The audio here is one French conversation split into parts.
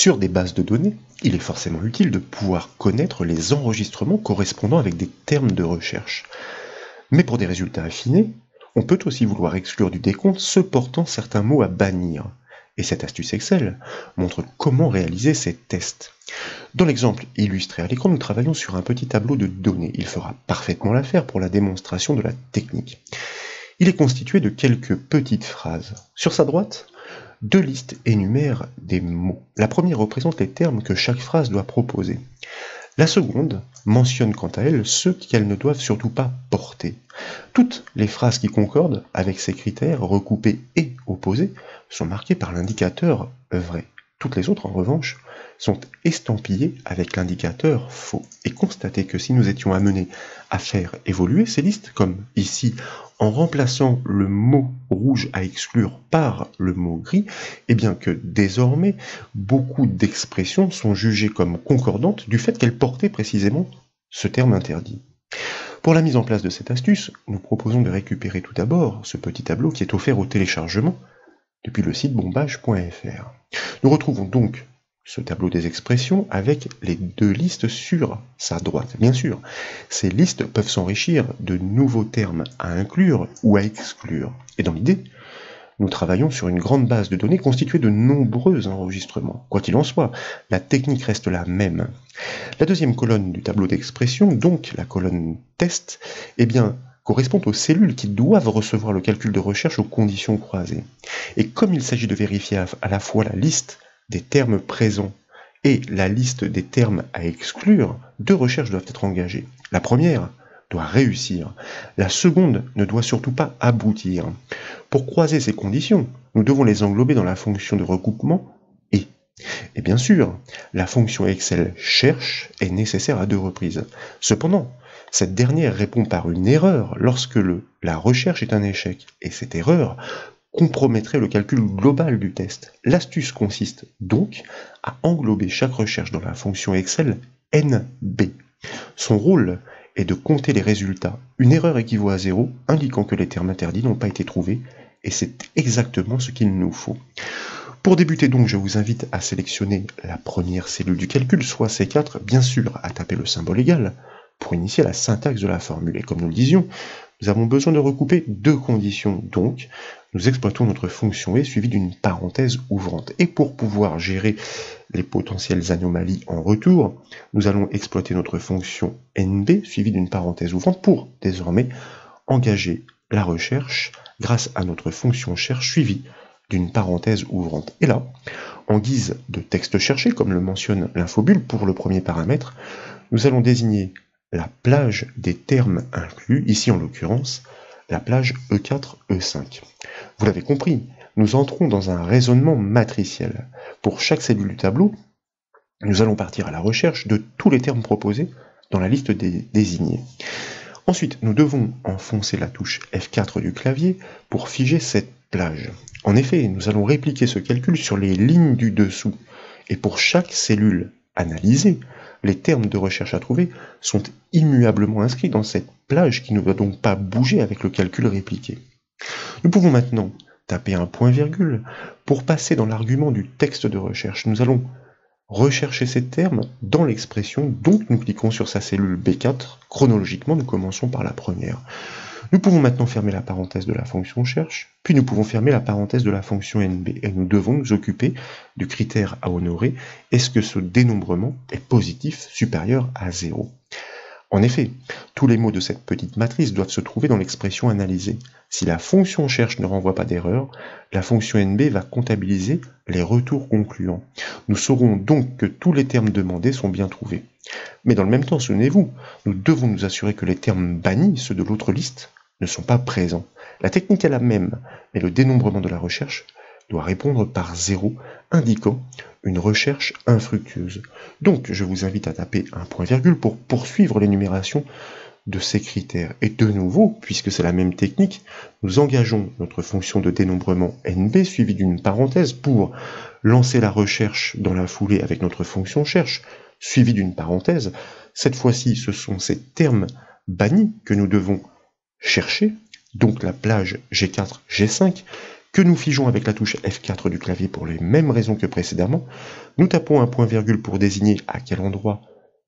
Sur des bases de données, il est forcément utile de pouvoir connaître les enregistrements correspondant avec des termes de recherche. Mais pour des résultats affinés, on peut aussi vouloir exclure du décompte ceux portant certains mots à bannir. Et cette astuce Excel montre comment réaliser ces tests. Dans l'exemple illustré à l'écran, nous travaillons sur un petit tableau de données. Il fera parfaitement l'affaire pour la démonstration de la technique. Il est constitué de quelques petites phrases. Sur sa droite, deux listes énumèrent des mots. La première représente les termes que chaque phrase doit proposer. La seconde mentionne quant à elle ceux qu'elles ne doivent surtout pas porter. Toutes les phrases qui concordent avec ces critères recoupés et opposés sont marquées par l'indicateur vrai. Toutes les autres, en revanche, sont estampillées avec l'indicateur faux. Et constatez que si nous étions amenés à faire évoluer ces listes, comme ici, en remplaçant le mot rouge à exclure par le mot gris, eh bien que désormais, beaucoup d'expressions sont jugées comme concordantes du fait qu'elles portaient précisément ce terme interdit. Pour la mise en place de cette astuce, nous proposons de récupérer tout d'abord ce petit tableau qui est offert au téléchargement depuis le site bombage.fr. Nous retrouvons donc ce tableau des expressions avec les deux listes sur sa droite. Bien sûr, ces listes peuvent s'enrichir de nouveaux termes à inclure ou à exclure. Et dans l'idée, nous travaillons sur une grande base de données constituée de nombreux enregistrements. Quoi qu'il en soit, la technique reste la même. La deuxième colonne du tableau d'expression, donc la colonne test, correspond aux cellules qui doivent recevoir le calcul de recherche aux conditions croisées. Et comme il s'agit de vérifier à la fois la liste des termes présents et la liste des termes à exclure, deux recherches doivent être engagées. La première doit réussir, la seconde ne doit surtout pas aboutir. Pour croiser ces conditions, nous devons les englober dans la fonction de recoupement et. Et bien sûr, la fonction Excel cherche est nécessaire à deux reprises. Cependant, cette dernière répond par une erreur lorsque la recherche est un échec, et cette erreur compromettrait le calcul global du test. L'astuce consiste donc à englober chaque recherche dans la fonction Excel NB. Son rôle est de compter les résultats. Une erreur équivaut à 0, indiquant que les termes interdits n'ont pas été trouvés, et c'est exactement ce qu'il nous faut. Pour débuter donc, je vous invite à sélectionner la première cellule du calcul, soit C4, bien sûr à taper le symbole égal, pour initier la syntaxe de la formule. Et comme nous le disions, nous avons besoin de recouper deux conditions. Donc, nous exploitons notre fonction et suivie d'une parenthèse ouvrante. Et pour pouvoir gérer les potentielles anomalies en retour, nous allons exploiter notre fonction NB suivie d'une parenthèse ouvrante pour, désormais, engager la recherche grâce à notre fonction cherche suivie d'une parenthèse ouvrante. Et là, en guise de texte cherché, comme le mentionne l'infobulle pour le premier paramètre, nous allons désigner la plage des termes inclus, ici en l'occurrence, la plage E4-E5. Vous l'avez compris, nous entrons dans un raisonnement matriciel. Pour chaque cellule du tableau, nous allons partir à la recherche de tous les termes proposés dans la liste désignée. Ensuite, nous devons enfoncer la touche F4 du clavier pour figer cette plage. En effet, nous allons répliquer ce calcul sur les lignes du dessous. Et pour chaque cellule analysée, les termes de recherche à trouver sont immuablement inscrits dans cette plage qui ne va donc pas bouger avec le calcul répliqué. Nous pouvons maintenant taper un point-virgule pour passer dans l'argument du texte de recherche. Nous allons rechercher ces termes dans l'expression, donc nous cliquons sur sa cellule B4. Chronologiquement, nous commençons par la première. Nous pouvons maintenant fermer la parenthèse de la fonction cherche, puis nous pouvons fermer la parenthèse de la fonction NB, et nous devons nous occuper du critère à honorer, est-ce que ce dénombrement est positif, supérieur à 0 ? En effet, tous les mots de cette petite matrice doivent se trouver dans l'expression analysée. Si la fonction cherche ne renvoie pas d'erreur, la fonction NB va comptabiliser les retours concluants. Nous saurons donc que tous les termes demandés sont bien trouvés. Mais dans le même temps, souvenez-vous, nous devons nous assurer que les termes bannis, ceux de l'autre liste, ne sont pas présents. La technique est la même, mais le dénombrement de la recherche doit répondre par 0, indiquant une recherche infructueuse. Donc, je vous invite à taper un point-virgule pour poursuivre l'énumération de ces critères. Et de nouveau, puisque c'est la même technique, nous engageons notre fonction de dénombrement NB suivie d'une parenthèse pour lancer la recherche dans la foulée avec notre fonction cherche, suivie d'une parenthèse. Cette fois-ci, ce sont ces termes bannis que nous devons chercher, donc la plage G4, G5, que nous figeons avec la touche F4 du clavier pour les mêmes raisons que précédemment. Nous tapons un point-virgule pour désigner à quel endroit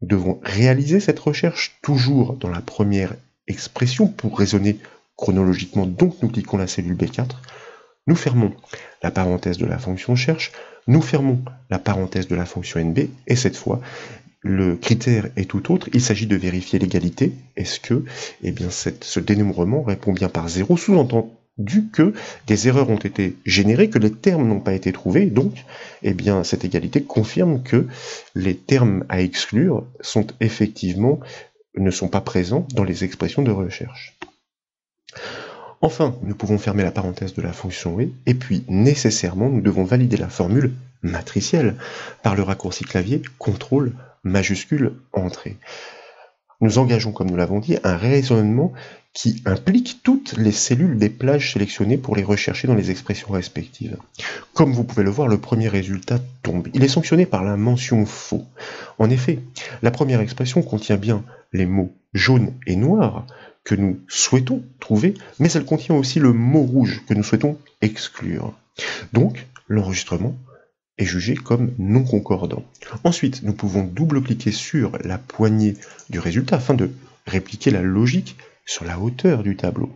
nous devons réaliser cette recherche, toujours dans la première expression pour raisonner chronologiquement, donc nous cliquons la cellule B4, nous fermons la parenthèse de la fonction cherche, nous fermons la parenthèse de la fonction NB, et cette fois, le critère est tout autre, il s'agit de vérifier l'égalité. Est-ce que ce dénombrement répond bien par 0, sous-entendu que des erreurs ont été générées, que les termes n'ont pas été trouvés, donc cette égalité confirme que les termes à exclure ne sont pas présents dans les expressions de recherche. Enfin, nous pouvons fermer la parenthèse de la fonction et puis nécessairement nous devons valider la formule matricielle par le raccourci clavier CTRL majuscule entrée. Nous engageons, comme nous l'avons dit, un raisonnement qui implique toutes les cellules des plages sélectionnées pour les rechercher dans les expressions respectives. Comme vous pouvez le voir, le premier résultat tombe. Il est sanctionné par la mention faux. En effet, la première expression contient bien les mots jaune et noir que nous souhaitons trouver, mais elle contient aussi le mot rouge que nous souhaitons exclure. Donc, l'enregistrement est jugé comme non concordant. Ensuite, nous pouvons double-cliquer sur la poignée du résultat afin de répliquer la logique sur la hauteur du tableau.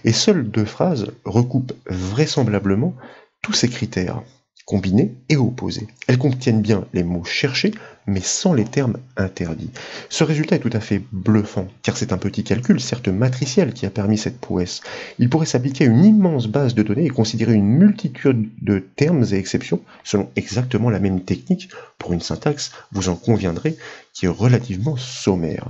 Et seules deux phrases recoupent vraisemblablement tous ces critères, combinés et opposés. Elles contiennent bien les mots cherchés, mais sans les termes interdits. Ce résultat est tout à fait bluffant, car c'est un petit calcul, certes matriciel, qui a permis cette prouesse. Il pourrait s'appliquer à une immense base de données et considérer une multitude de termes et exceptions selon exactement la même technique pour une syntaxe, vous en conviendrez, qui est relativement sommaire.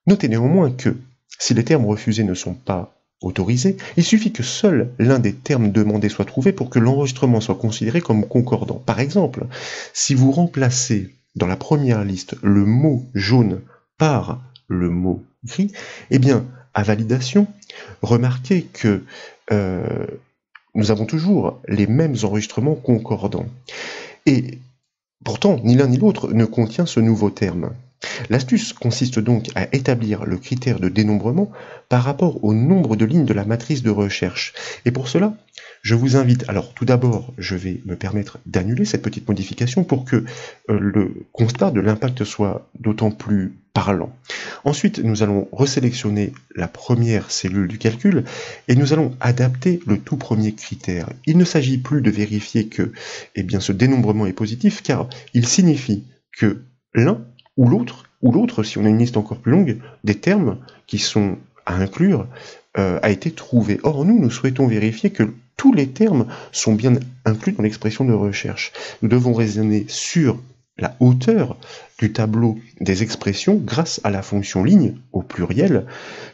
Notez néanmoins que, si les termes refusés ne sont pas autorisés, il suffit que seul l'un des termes demandés soit trouvé pour que l'enregistrement soit considéré comme concordant. Par exemple, si vous remplacez dans la première liste le mot jaune par le mot gris, à validation, remarquez que nous avons toujours les mêmes enregistrements concordants. Et pourtant, ni l'un ni l'autre ne contient ce nouveau terme. L'astuce consiste donc à établir le critère de dénombrement par rapport au nombre de lignes de la matrice de recherche. Et pour cela, je vous invite, alors tout d'abord, je vais me permettre d'annuler cette petite modification pour que le constat de l'impact soit d'autant plus parlant. Ensuite, nous allons resélectionner la première cellule du calcul et nous allons adapter le tout premier critère. Il ne s'agit plus de vérifier que ce dénombrement est positif, car il signifie que l'un ou l'autre, si on a une liste encore plus longue, des termes qui sont à inclure, a été trouvé. Or, nous souhaitons vérifier que tous les termes sont bien inclus dans l'expression de recherche. Nous devons raisonner sur la hauteur du tableau des expressions grâce à la fonction ligne, au pluriel,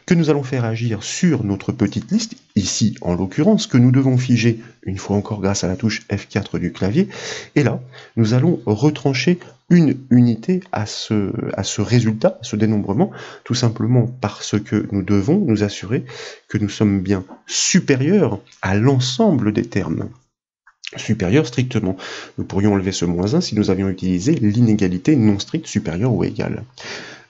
que nous allons faire agir sur notre petite liste, ici en l'occurrence, que nous devons figer une fois encore grâce à la touche F4 du clavier, et là, nous allons retrancher une unité à ce résultat, à ce dénombrement, tout simplement parce que nous devons nous assurer que nous sommes bien supérieurs à l'ensemble des termes. Supérieur strictement. Nous pourrions enlever ce -1 si nous avions utilisé l'inégalité non stricte supérieure ou égale.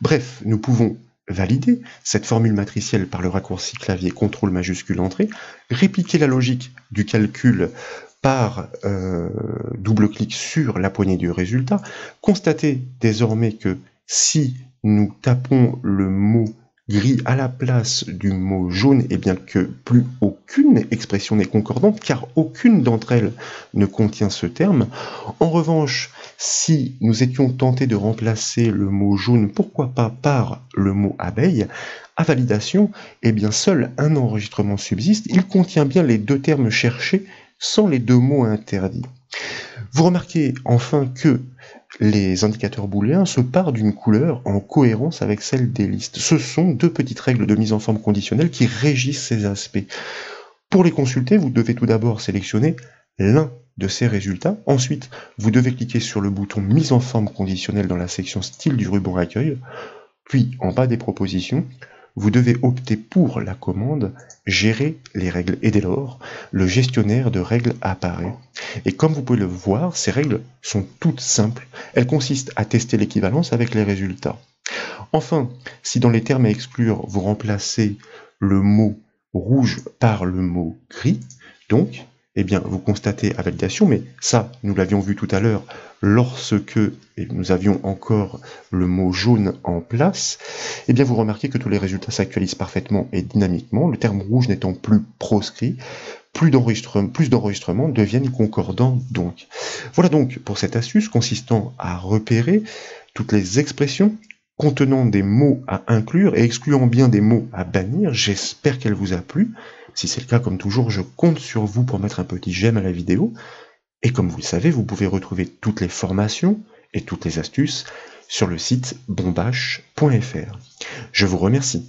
Bref, nous pouvons valider cette formule matricielle par le raccourci clavier CTRL majuscule entrée, répliquer la logique du calcul par double-clic sur la poignée du résultat, constater désormais que si nous tapons le mot gris à la place du mot jaune, que plus aucune expression n'est concordante, car aucune d'entre elles ne contient ce terme. En revanche, si nous étions tentés de remplacer le mot jaune, pourquoi pas par le mot abeille, à validation, seul un enregistrement subsiste, il contient bien les deux termes cherchés sans les deux mots interdits. Vous remarquez enfin que les indicateurs booléens se parent d'une couleur en cohérence avec celle des listes. Ce sont deux petites règles de mise en forme conditionnelle qui régissent ces aspects. Pour les consulter, vous devez tout d'abord sélectionner l'un de ces résultats. Ensuite, vous devez cliquer sur le bouton mise en forme conditionnelle dans la section style du ruban accueil. Puis, en bas des propositions, vous devez opter pour la commande « Gérer les règles » et dès lors, le gestionnaire de règles apparaît. Et comme vous pouvez le voir, ces règles sont toutes simples. Elles consistent à tester l'équivalence avec les résultats. Enfin, si dans les termes à exclure, vous remplacez le mot rouge par le mot gris, Donc, eh bien, vous constatez à validation, mais ça, nous l'avions vu tout à l'heure, lorsque nous avions encore le mot jaune en place, eh bien, vous remarquez que tous les résultats s'actualisent parfaitement et dynamiquement, le terme rouge n'étant plus proscrit, plus d'enregistrements deviennent concordants donc. Voilà donc pour cette astuce consistant à repérer toutes les expressions contenant des mots à inclure et excluant bien des mots à bannir. J'espère qu'elle vous a plu. Si c'est le cas, comme toujours, je compte sur vous pour mettre un petit j'aime à la vidéo. Et comme vous le savez, vous pouvez retrouver toutes les formations et toutes les astuces sur le site bombache.fr. Je vous remercie.